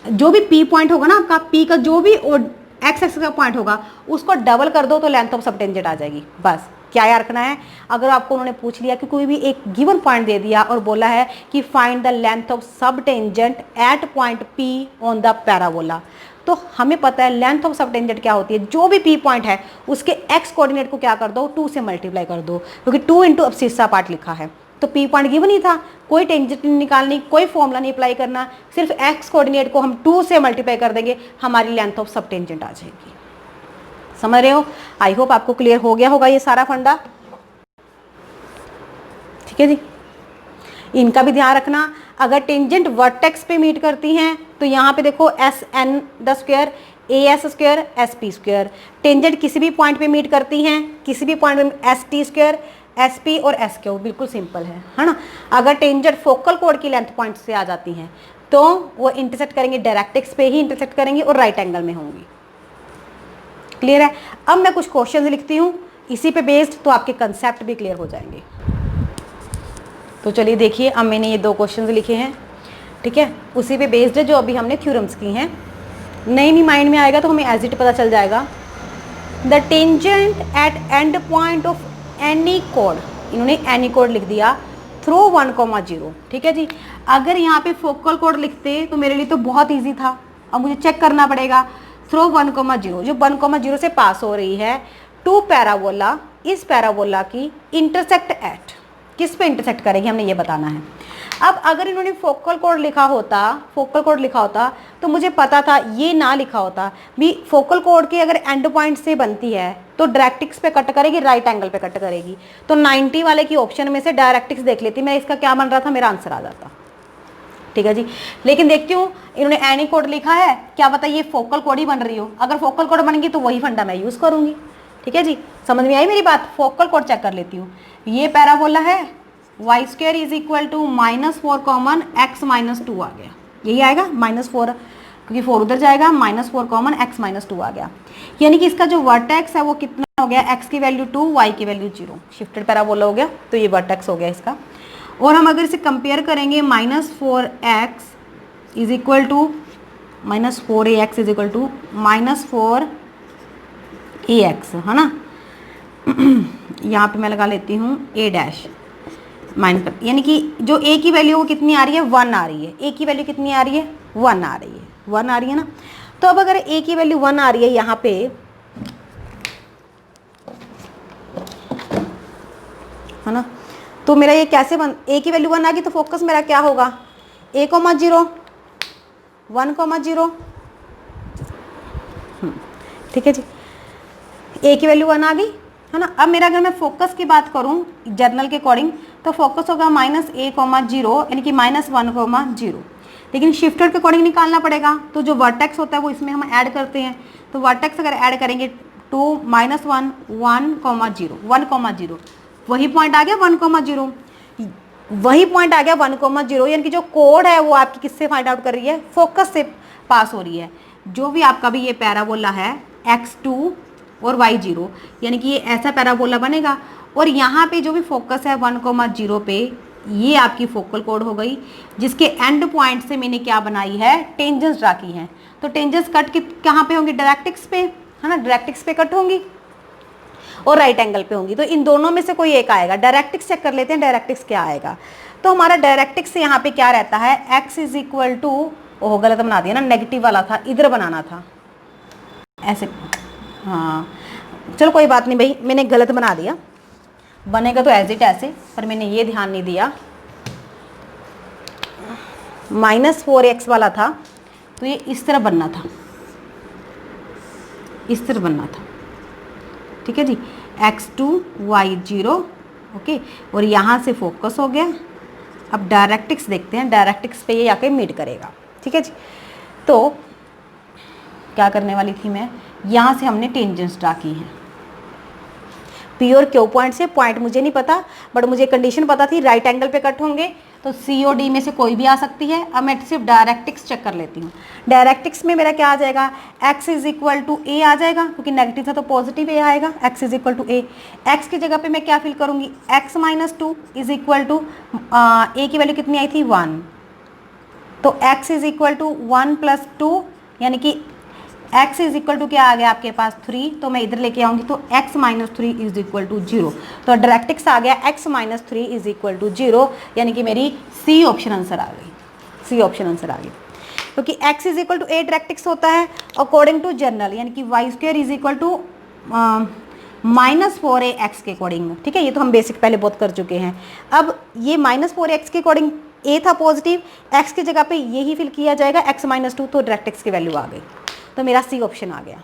जो भी पी पॉइंट होगा ना आपका, पी का जो भी एक्स एक्स का पॉइंट होगा उसको डबल कर दो तो लेंथ ऑफ सब टेंजेंट आ जाएगी। बस क्या याद रखना है, अगर आपको उन्होंने पूछ लिया कि कोई भी एक गिवन पॉइंट दे दिया और बोला है कि find the length of sub tangent at point P on the parabola, तो हमें पता है लेंथ ऑफ सब टेंजेंट क्या होती है, जो भी पी पॉइंट है उसके एक्स कोऑर्डिनेट को क्या कर दो, 2 से मल्टीप्लाई कर दो, क्योंकि 2 इंटू अब्सिस्सा पार्ट लिखा है, तो पी पॉइंट गिवन ही था, कोई टेंजेंट निकालनी, कोई फॉर्मूला नहीं अप्लाई करना, सिर्फ एक्स कोऑर्डिनेट को हम 2 से मल्टीप्लाई कर देंगे, हमारी लेंथ ऑफ सब टेंजेंट आ जाएगी। समझ रहे हो? आई होप आपको क्लियर हो गया होगा ये सारा फंडा। ठीक है जी, इनका भी ध्यान रखना, अगर टेंजेंट वर्टेक्स पे मीट करती हैं तो यहाँ पे देखो S N the square, A S square, S P square. Tangent किसी भी पॉइंट पे मीट करती हैं, किसी भी पॉइंट पे S T square, S P और एस क्यू, बिल्कुल सिंपल है ना। अगर टेंजेंट फोकल कोड की लेंथ पॉइंट से आ जाती हैं तो वो इंटरसेक्ट करेंगे, डायरेक्ट्रिक्स पे ही इंटरसेक्ट करेंगी और राइट एंगल में होंगी। क्लियर है? अब मैं कुछ क्वेश्चन लिखती हूँ इसी पे बेस्ड, तो आपके कंसेप्ट भी क्लियर हो जाएंगे। तो चलिए देखिए, अब मैंने ये 2 क्वेश्चंस लिखे हैं, ठीक है, उसी पे बेस्ड है जो अभी हमने थ्योरम्स की हैं। नहीं माइंड में आएगा तो हमें एज इट पता चल जाएगा। The tangent eight and point of any code, इन्होंने एनी कोड लिख दिया, थ्रू 1,0। ठीक है जी, अगर यहाँ पे फोकल कोड लिखते तो मेरे लिए तो बहुत ईजी था, अब मुझे चेक करना पड़ेगा। थ्रू 1,0, जो 1,0 से पास हो रही है, टू पैराबोला, इस पैराबोला की इंटरसेक्ट एट, किस पे इंटरसेक्ट करेगी हमने ये बताना है। अब अगर इन्होंने फोकल कोड लिखा होता तो मुझे पता था, ये ना लिखा होता भी, फोकल कोड की अगर एंड पॉइंट से बनती है तो डायरेक्ट्रिक्स पे कट करेगी, राइट एंगल पे कट करेगी, तो 90 वाले की ऑप्शन में से डायरेक्ट्रिक्स देख लेती मैं, इसका क्या बन रहा था, मेरा आंसर आ जाता। ठीक है जी, लेकिन देखती हूँ इन्होंने एनी कोड लिखा है, क्या पता ये फोकल कोड ही बन रही हो, अगर फोकल कोड बनेगी तो वही फंडा मैं यूज करूंगी। ठीक है जी, समझ में आई मेरी बात? फोकल कोड चेक कर लेती हूँ, ये पैराबोला है, y square is equal to -4 common x - 2 आ गया, यही आएगा -4, क्योंकि 4 उधर जाएगा, -4 कॉमन x - 2 आ गया, यानी कि इसका जो वर्टेक्स है वो कितना हो गया, x की वैल्यू 2, y की वैल्यू 0, शिफ्टेड पैराबोला हो गया, तो ये वर्टेक्स हो गया इसका। और हम अगर इसे कंपेयर करेंगे, -4x is equal to -4ax is equal to -4ax, है ना। यहाँ पे मैं लगा लेती हूँ a डैश माइनस, यानी कि जो a की वैल्यू वो कितनी आ रही है, 1 आ रही है, a की वैल्यू कितनी आ रही है, 1 आ रही है, 1 आ रही है ना। तो अब अगर a की वैल्यू 1 आ रही है यहाँ पे, है ना, तो मेरा ये कैसे a की वैल्यू 1 आ गई तो फोकस मेरा क्या होगा, a, 0, 1, 0। ठीक है जी, a की वैल्यू 1 आ गई, है ना। अब मेरा अगर मैं फोकस की बात करूं जर्नल के अकॉर्डिंग, तो फोकस होगा -a, 0, यानी कि -1, 0, लेकिन शिफ्टेड के अकॉर्डिंग निकालना पड़ेगा, तो जो वर्टेक्स होता है वो इसमें हम ऐड करते हैं, तो वर्टेक्स अगर ऐड करेंगे 2 -1, 1, 0, वही पॉइंट आ गया 1, 0, वही पॉइंट आ गया 1, 0, यानी कि जो कोड है वो आपकी किससे फाइंड आउट कर रही है, फोकस से पास हो रही है। जो भी आपका भी ये पैराबोला है x2 और y0, यानी कि ये ऐसा पैराबोला बनेगा, और यहाँ पे जो भी फोकस है 1, 0 पे, ये आपकी फोकल कोड हो गई, जिसके एंड पॉइंट से मैंने क्या बनाई है, टेंजेंट्स ड्रा की हैं। तो टेंजेंट्स कट कहाँ पे होंगी, डायरेक्ट्रिक्स पे, है ना, डायरेक्ट्रिक्स पे कट होंगी। और राइट एंगल पे होंगी, तो इन दोनों में से कोई एक आएगा। डायरेक्ट्रिक्स चेक कर लेते हैं, डायरेक्ट्रिक्स क्या आएगा। तो हमारा डायरेक्ट्रिक्स यहाँ पे क्या रहता है, x इज इक्वल टू, ओह गलत बना दिया ना, नेगेटिव वाला था, इधर बनाना था ऐसे, हाँ चलो कोई बात नहीं भाई, मैंने गलत बना दिया, बनेगा तो एज इट ऐसे, पर मैंने ये ध्यान नहीं दिया। -4x वाला था तो ये इस तरह बनना था, इस तरह बनना था, ठीक है जी, x2 y0, ओके, और यहाँ से फोकस हो गया। अब डायरेक्ट्रिक्स देखते हैं, डायरेक्ट्रिक्स पे ये आके मीट करेगा, ठीक है जी। तो क्या करने वाली थी मैं, यहाँ से हमने टेंजेंट्स ड्रा की हैं पी और क्यू पॉइंट से, पॉइंट मुझे नहीं पता बट मुझे कंडीशन पता थी राइट एंगल पे कट होंगे, तो सी और डी में से कोई भी आ सकती है। अब मैं सिर्फ डायरेक्ट्रिक्स चेक कर लेती हूँ। डायरेक्ट्रिक्स में मेरा क्या आ जाएगा, x is equal to a आ जाएगा, क्योंकि नेगेटिव था तो पॉजिटिव ए आएगा, x is equal to a. X की जगह पे मैं क्या फिल करूँगी, x minus 2 is equal to a की वैल्यू कितनी आई थी 1, तो x is equal to 1 plus 2, यानी कि x इज इक्वल टू क्या आ गया आपके पास 3, तो मैं इधर लेके आऊँगी तो x minus 3 is equal to 0, तो डायरेक्ट्रिक्स आ गया x minus 3 is equal to 0, यानी कि मेरी सी ऑप्शन आंसर आ गई, सी ऑप्शन आंसर आ गई, क्योंकि x is equal to a directrix होता है अकॉर्डिंग टू जनरल, यानी कि y square is equal to -4ax के अकॉर्डिंग, ठीक है, ये तो हम बेसिक पहले बहुत कर चुके हैं। अब ये -4x के अकॉर्डिंग a था पॉजिटिव, x की जगह पे ये ही फिल किया जाएगा x माइनस 2, तो डायरेक्ट्रिक्स की वैल्यू आ गई, तो मेरा सी ऑप्शन आ गया।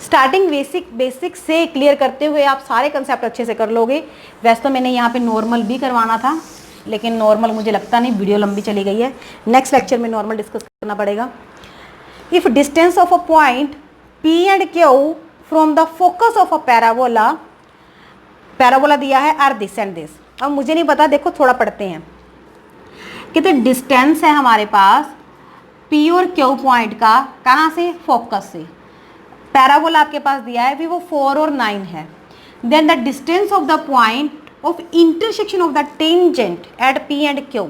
स्टार्टिंग बेसिक से क्लियर करते हुए आप सारे कंसेप्ट अच्छे से कर लोगे। वैसे तो मैंने यहाँ पे नॉर्मल भी करवाना था, लेकिन नॉर्मल मुझे लगता नहीं, वीडियो लंबी चली गई है, नेक्स्ट लेक्चर में नॉर्मल डिस्कस करना पड़ेगा। If distance of a point P and Q from the focus of a parabola, parabola दिया है आर दिस एंड दिस। अब मुझे नहीं पता, देखो थोड़ा पढ़ते हैं। कितने डिस्टेंस है हमारे पास P और Q पॉइंट का, कहाँ से, फोकस से। पैराबोला आपके पास दिया है, भी वो 4 और 9 है। Then the distance of the point of intersection of the tangent at P and Q,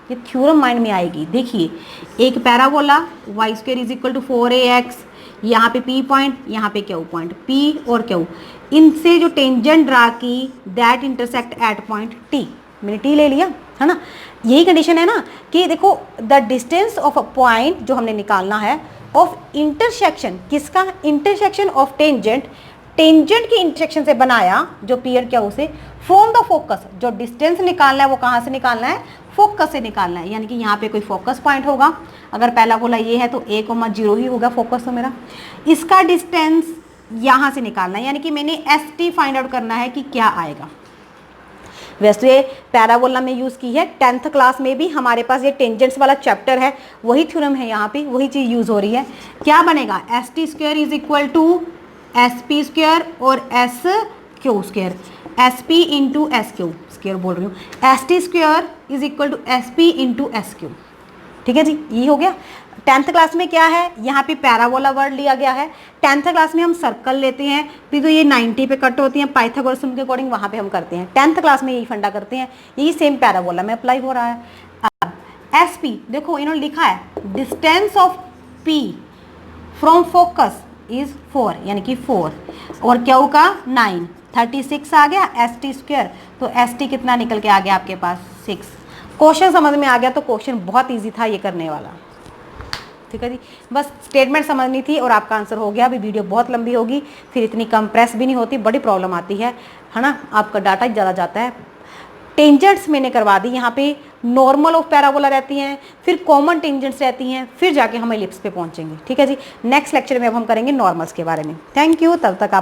ये थ्योरम माइंड में आएगी। देखिए एक parabola y square is equal to 4ax, यहाँ पे P पॉइंट, यहाँ पे Q पॉइंट, P और Q, इनसे जो टेंजेंट ड्रा की that intersect at point T, मैंने T ले लिया है ना। यही कंडीशन है ना कि देखो the distance of a point जो हमने निकालना है ऑफ इंटरसेक्शन, किसका, इंटरसेक्शन ऑफ टेंजेंट, टेंजेंट की इंटरसेक्शन से बनाया जो P और Q से, फ्रॉम द फोकस, जो डिस्टेंस निकालना है वो कहाँ से निकालना है, फोकस से निकालना है, यानी कि यहाँ पे कोई फोकस पॉइंट होगा। अगर पहला बोला ये है तो 1,0 ही होगा फोकस, तो मेरा इसका डिस्टेंस यहाँ से निकालना है, यानी कि मैंने ST फाइंड आउट करना है कि क्या आएगा। वैसे ये पैराबोला में यूज़ की है, 10th क्लास में भी हमारे पास ये टेंजेंट्स वाला चैप्टर है, वही थ्योरम है, यहाँ पे वही चीज़ यूज़ हो रही है। क्या बनेगा, ST square is equal to SP square और SQ square, SP into SQ square बोल रही हूँ, ST square is equal to SP into SQ, ठीक है जी, ये हो गया। 10th क्लास में क्या है, यहाँ पे पैराबोला वर्ड लिया गया है। 10th क्लास में हम सर्कल लेते हैं, फिर तो ये 90 पे कट होती हैं, पाइथागोरस के अकॉर्डिंग वहाँ पे हम करते हैं। 10th क्लास में यही फंडा करते हैं, यही सेम पैराबोला में अप्लाई हो रहा है। SP देखो इन्होंने लिखा है distance of P from focus is 4, यानी कि 4, और Q का 9, 36 आ गया। ST स्क्वायर, तो ST कितना निकल के आ गया आपके पास 6। क्वेश्चन समझ में आ गया, तो क्वेश्चन बहुत ईजी था ये करने वाला, ठीक है जी। बस स्टेटमेंट समझनी थी और आपका आंसर हो गया। अभी वीडियो बहुत लंबी होगी, फिर इतनी कंप्रेस भी नहीं होती, बड़ी प्रॉब्लम आती है ना, आपका डाटा ज़्यादा जाता है। टेंजेंट्स मैंने करवा दी, यहाँ पे नॉर्मल ऑफ पैराबोला रहती हैं, फिर कॉमन टेंजेंट्स रहती हैं, फिर जाके हम एलिप्स पे पहुँचेंगे, ठीक है जी। नेक्स्ट लेक्चर में अब हम करेंगे नॉर्मल्स के बारे में। थैंक यू, तब तक आप